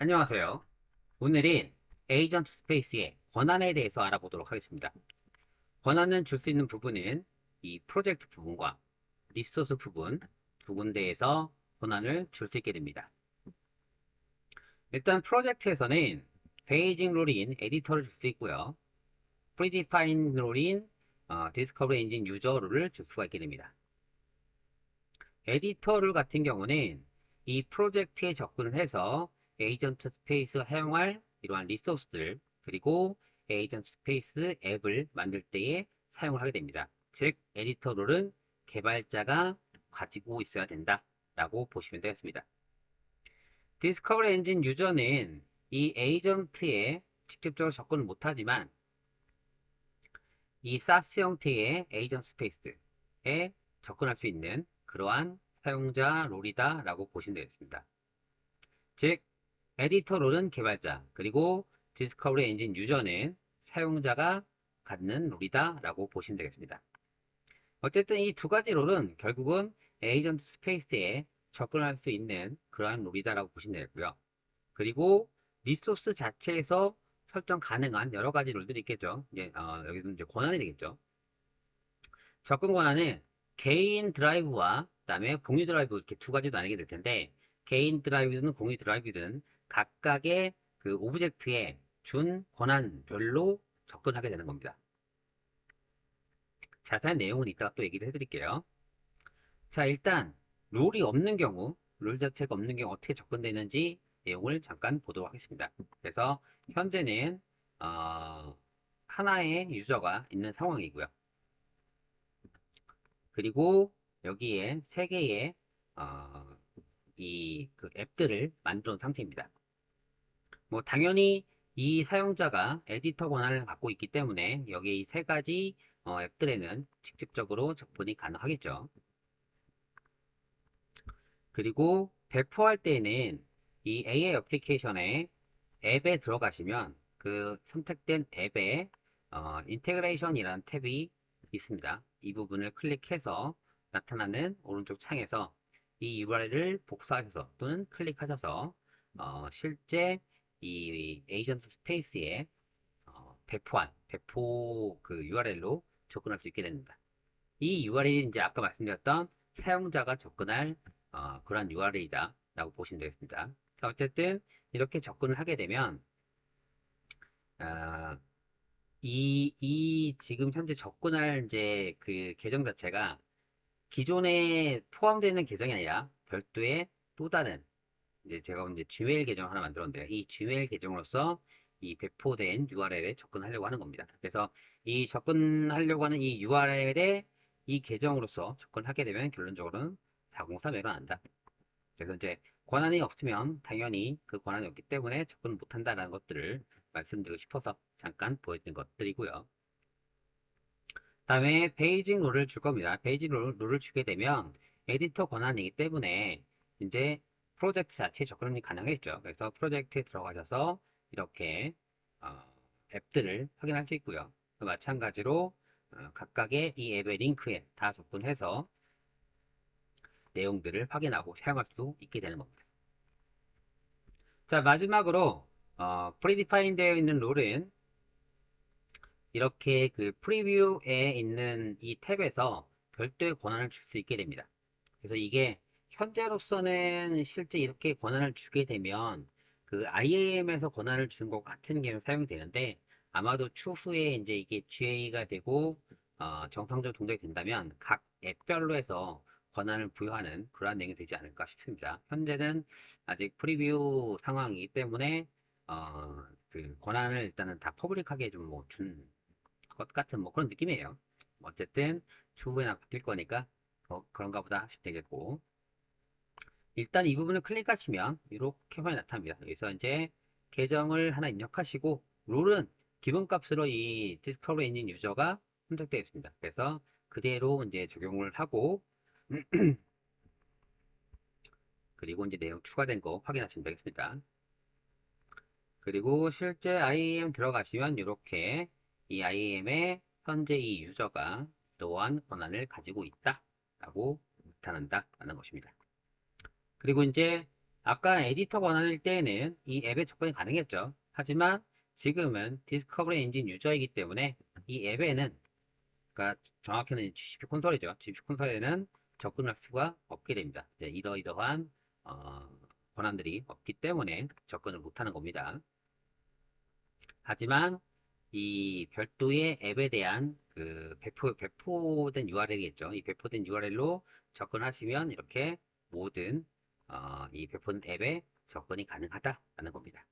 안녕하세요. 오늘은 에이전트 스페이스의 권한에 대해서 알아보도록 하겠습니다. 권한을 줄 수 있는 부분은 이 프로젝트 부분과 리소스 부분 두 군데에서 권한을 줄 수 있게 됩니다. 일단 프로젝트에서는 베이징 롤인 에디터를 줄 수 있고요. 프리디파인 롤인 디스커버리 엔진 유저 롤을 줄 수가 있게 됩니다. 에디터 롤 같은 경우는 이 프로젝트에 접근을 해서 에이전트 스페이스가 사용할 이러한 리소스들 그리고 에이전트 스페이스 앱을 만들 때에 사용을 하게 됩니다. 즉 에디터 롤은 개발자가 가지고 있어야 된다 라고 보시면 되겠습니다. 디스커버리 엔진 유저는 이 에이전트에 직접적으로 접근을 못하지만 이 사스 형태의 에이전트 스페이스에 접근할 수 있는 그러한 사용자 롤이다 라고 보시면 되겠습니다. 즉 에디터 롤은 개발자 그리고 디스커버리 엔진 유저는 사용자가 갖는 롤이다 라고 보시면 되겠습니다. 어쨌든 이 두 가지 롤은 결국은 에이전트 스페이스에 접근할 수 있는 그러한 롤이다 라고 보시면 되겠고요. 그리고 리소스 자체에서 설정 가능한 여러 가지 롤들이 있겠죠. 여기서 이제 권한이 되겠죠. 접근 권한은 개인 드라이브와 그다음에 공유 드라이브 이렇게 두 가지로 나뉘게 될 텐데 개인 드라이브든 공유 드라이브든 각각의 그 오브젝트에 준 권한별로 접근하게 되는 겁니다. 자세한 내용은 이따가 또 얘기를 해드릴게요. 자, 일단 롤이 없는 경우, 롤 자체가 없는 경우 어떻게 접근되는지 내용을 잠깐 보도록 하겠습니다. 그래서 현재는 하나의 유저가 있는 상황이고요. 그리고 여기에 세 개의 이 그 앱들을 만들어 놓은 상태입니다. 뭐 당연히 이 사용자가 에디터 권한을 갖고 있기 때문에 여기 이 세 가지 앱들에는 직접적으로 접근이 가능하겠죠. 그리고 배포할 때에는 이 AI 애플리케이션에 앱에 들어가시면 그 선택된 앱에 인테그레이션이라는 탭이 있습니다. 이 부분을 클릭해서 나타나는 오른쪽 창에서 이 URL을 복사하셔서 또는 클릭하셔서 실제 이 에이전트 스페이스에 배포한 배포 그 URL로 접근할 수 있게 됩니다. 이 URL이 이제 아까 말씀드렸던 사용자가 접근할 그런 URL이다 라고 보시면 되겠습니다. 자, 어쨌든 이렇게 접근을 하게 되면 아, 이 지금 현재 접근할 이제 그 계정 자체가 기존에 포함되는 계정이 아니라 별도의 또 다른 이제 제가 이제 Gmail 계정 하나 만들었는데요. 이 Gmail 계정으로서 이 배포된 URL에 접근하려고 하는 겁니다. 그래서 이 접근하려고 하는 이 URL에 이 계정으로서 접근하게 되면 결론적으로는 403 에러 난다. 그래서 이제 권한이 없으면 당연히 그 권한이 없기 때문에 접근 못한다라는 것들을 말씀드리고 싶어서 잠깐 보여드린 것들이고요. 다음에 베이징 롤을 줄 겁니다. 베이징 롤을 주게 되면 에디터 권한이기 때문에 이제 프로젝트 자체에 접근이 가능하겠죠. 그래서 프로젝트에 들어가셔서 이렇게 어, 앱들을 확인할 수 있고요. 마찬가지로 각각의 이 앱의 링크에 다 접근해서 내용들을 확인하고 사용할 수 있게 되는 겁니다. 자, 마지막으로 프리디파인 되어 있는 롤은 이렇게 그 프리뷰에 있는 이 탭에서 별도의 권한을 줄 수 있게 됩니다. 그래서 이게 현재로서는 실제 이렇게 권한을 주게 되면 그 IAM에서 권한을 주는 것 같은 게 사용이 되는데 아마도 추후에 이제 이게 GA가 되고 정상적으로 동작이 된다면 각 앱별로 해서 권한을 부여하는 그러한 내용이 되지 않을까 싶습니다. 현재는 아직 프리뷰 상황이기 때문에 그 권한을 일단은 다 퍼블릭하게 좀 뭐 준 것 같은 뭐 그런 느낌이에요. 어쨌든 추후에나 바뀔 거니까 그런가 보다 하시면 되겠고 일단 이 부분을 클릭하시면 이렇게 화면이 나타납니다. 여기서 이제 계정을 하나 입력하시고 롤은 기본값으로 이 디스커버리 엔진 유저가 선택되어 있습니다. 그래서 그대로 이제 적용을 하고 그리고 이제 내용 추가된 거 확인하시면 되겠습니다. 그리고 실제 IAM 들어가시면 이렇게 이 IAM에 현재 이 유저가 이러한 권한을 가지고 있다 라고 나타난다 라는 것입니다. 그리고 이제 아까 에디터 권한일 때에는 이 앱에 접근이 가능했죠. 하지만 지금은 디스커버리 엔진 유저이기 때문에 이 앱에는, 그러니까 정확히는 GCP 콘솔이죠. GCP 콘솔에는 접근할 수가 없게 됩니다. 이제 이러이러한 어, 권한들이 없기 때문에 접근을 못하는 겁니다. 하지만 이 별도의 앱에 대한 그 배포된 URL이겠죠. 이 배포된 URL로 접근하시면 이렇게 모든 이 배포된 앱에 접근이 가능하다라는 겁니다.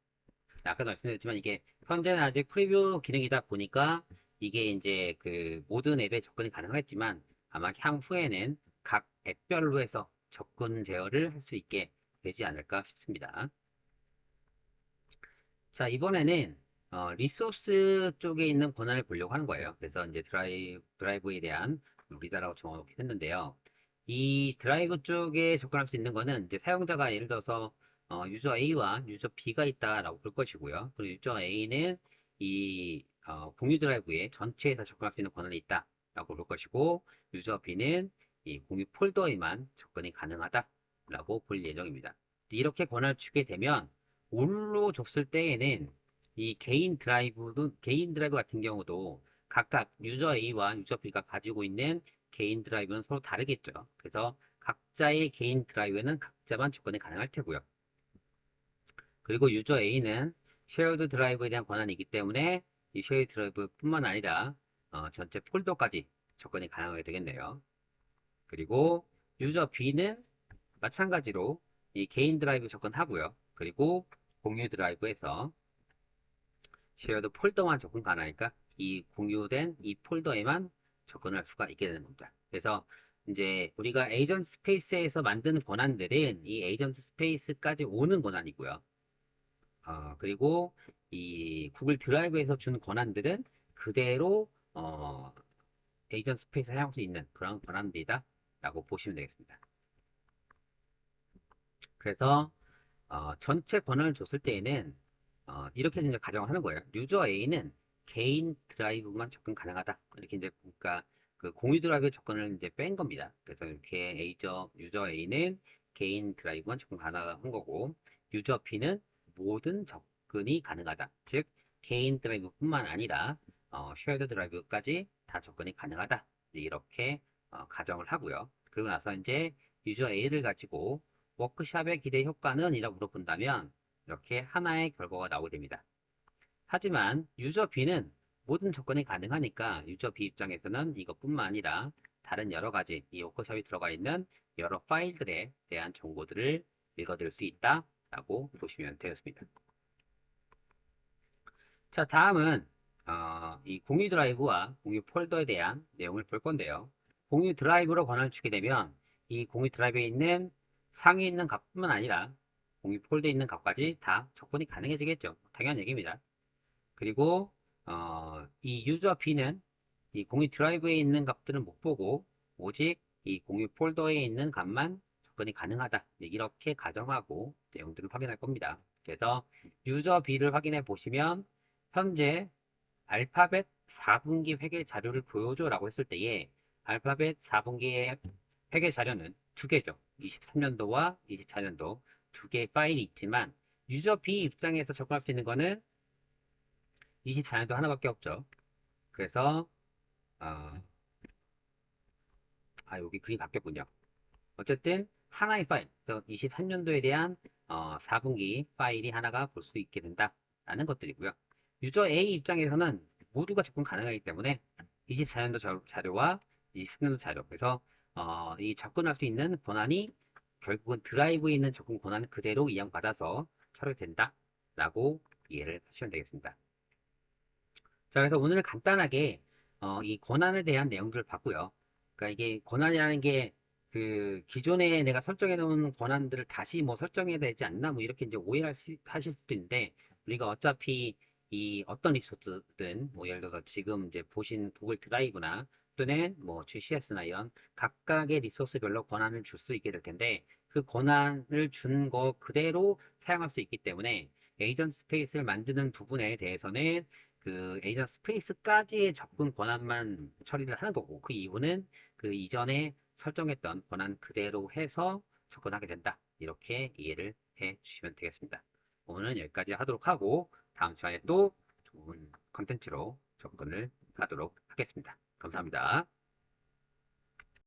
아까도 말씀드렸지만 이게 현재는 아직 프리뷰 기능이다 보니까 이게 이제 그 모든 앱에 접근이 가능하겠지만 아마 향후에는 각 앱별로 해서 접근 제어를 할 수 있게 되지 않을까 싶습니다. 자, 이번에는 리소스 쪽에 있는 권한을 보려고 하는 거예요. 그래서 이제 드라이브에 대한 리다라고 정해놓긴 했는데요. 이 드라이브 쪽에 접근할 수 있는 거는 이제 사용자가 예를 들어서 유저 A와 유저 B가 있다라고 볼 것이고요. 그리고 유저 A는 이 공유 드라이브에 전체에 다 접근할 수 있는 권한이 있다라고 볼 것이고, 유저 B는 이 공유 폴더에만 접근이 가능하다라고 볼 예정입니다. 이렇게 권한을 주게 되면 올로 줬을 때에는 이 개인 드라이브 같은 경우도 각각 유저 A와 유저 B가 가지고 있는 개인 드라이브는 서로 다르겠죠. 그래서 각자의 개인 드라이브에는 각자만 접근이 가능할 테고요. 그리고 유저 A는 쉐어드 드라이브에 대한 권한이 기 때문에 이 쉐어드 드라이브뿐만 아니라 전체 폴더까지 접근이 가능하게 되겠네요. 그리고 유저 B는 마찬가지로 이 개인 드라이브 접근하고요. 그리고 공유 드라이브에서 쉐어드 폴더만 접근 가능하니까 이 공유된 이 폴더에만 접근할 수가 있게 되는 겁니다. 그래서 이제 우리가 에이전트 스페이스에서 만드는 권한들은 이 에이전트 스페이스까지 오는 권한이고요. 그리고 이 구글 드라이브에서 준 권한들은 그대로 에이전트 스페이스 사용할 수 있는 그런 권한들이다 라고 보시면 되겠습니다. 그래서 전체 권한을 줬을 때에는 이렇게 이제 가정을 하는 거예요. 유저 A는 개인 드라이브만 접근 가능하다. 이렇게 이제 그러니까 그 공유 드라이브 접근을 이제 뺀 겁니다. 그래서 이렇게 유저 A는 개인 드라이브만 접근 가능한 거고, 유저 B는 모든 접근이 가능하다. 즉 개인 드라이브뿐만 아니라 쉐어드 드라이브까지 다 접근이 가능하다. 이렇게 가정을 하고요. 그리고 나서 이제 유저 A를 가지고 워크샵의 기대 효과는 이라고 물어본다면 이렇게 하나의 결과가 나오게 됩니다. 하지만 유저 B는 모든 접근이 가능하니까 유저 B 입장에서는 이것뿐만 아니라 다른 여러 가지 이 워크샵이 들어가 있는 여러 파일들에 대한 정보들을 읽어들 수 있다라고 보시면 되겠습니다. 자, 다음은 이 공유 드라이브와 공유 폴더에 대한 내용을 볼 건데요. 공유 드라이브로 권한을 주게 되면 이 공유 드라이브에 있는 상위에 있는 값뿐만 아니라 공유 폴더에 있는 값까지 다 접근이 가능해지겠죠. 당연한 얘기입니다. 그리고 이 유저 B는 이 공유 드라이브에 있는 값들은 못 보고 오직 이 공유 폴더에 있는 값만 접근이 가능하다. 이렇게 가정하고 내용들을 확인할 겁니다. 그래서 유저 B를 확인해 보시면 현재 알파벳 4분기 회계 자료를 보여줘 라고 했을 때에 알파벳 4분기의 회계 자료는 두 개죠. 23년도와 24년도 두 개의 파일이 있지만 유저 B 입장에서 접근할 수 있는 거는 24년도 하나밖에 없죠. 그래서 어, 여기 글이 바뀌었군요. 어쨌든 하나의 파일, 그래서 23년도에 대한 4분기 파일이 하나가 볼 수 있게 된다라는 것들이고요. 유저 A 입장에서는 모두가 접근 가능하기 때문에 24년도 자료와 23년도 자료, 그래서 이 접근할 수 있는 권한이 결국은 드라이브에 있는 접근 권한을 그대로 이양받아서 처리된다라고 이해를 하시면 되겠습니다. 자, 그래서 오늘 간단하게 이 권한에 대한 내용들을 봤고요. 그러니까 이게 권한이라는 게 그 기존에 내가 설정해 놓은 권한들을 다시 뭐 설정해야 되지 않나 뭐 이렇게 이제 하실 수도 있는데, 우리가 어차피 이 어떤 리소스든 뭐 예를 들어서 지금 이제 보신 구글 드라이브나 또는 뭐 GCS나 이런 각각의 리소스별로 권한을 줄 수 있게 될 텐데, 그 권한을 준 거 그대로 사용할 수 있기 때문에 에이전트 스페이스를 만드는 부분에 대해서는 그 에이전트 스페이스까지의 접근 권한만 처리를 하는 거고, 그 이유는 그 이전에 설정했던 권한 그대로 해서 접근하게 된다. 이렇게 이해를 해 주시면 되겠습니다. 오늘은 여기까지 하도록 하고 다음 시간에 또 좋은 컨텐츠로 접근을 하도록 하겠습니다. 감사합니다.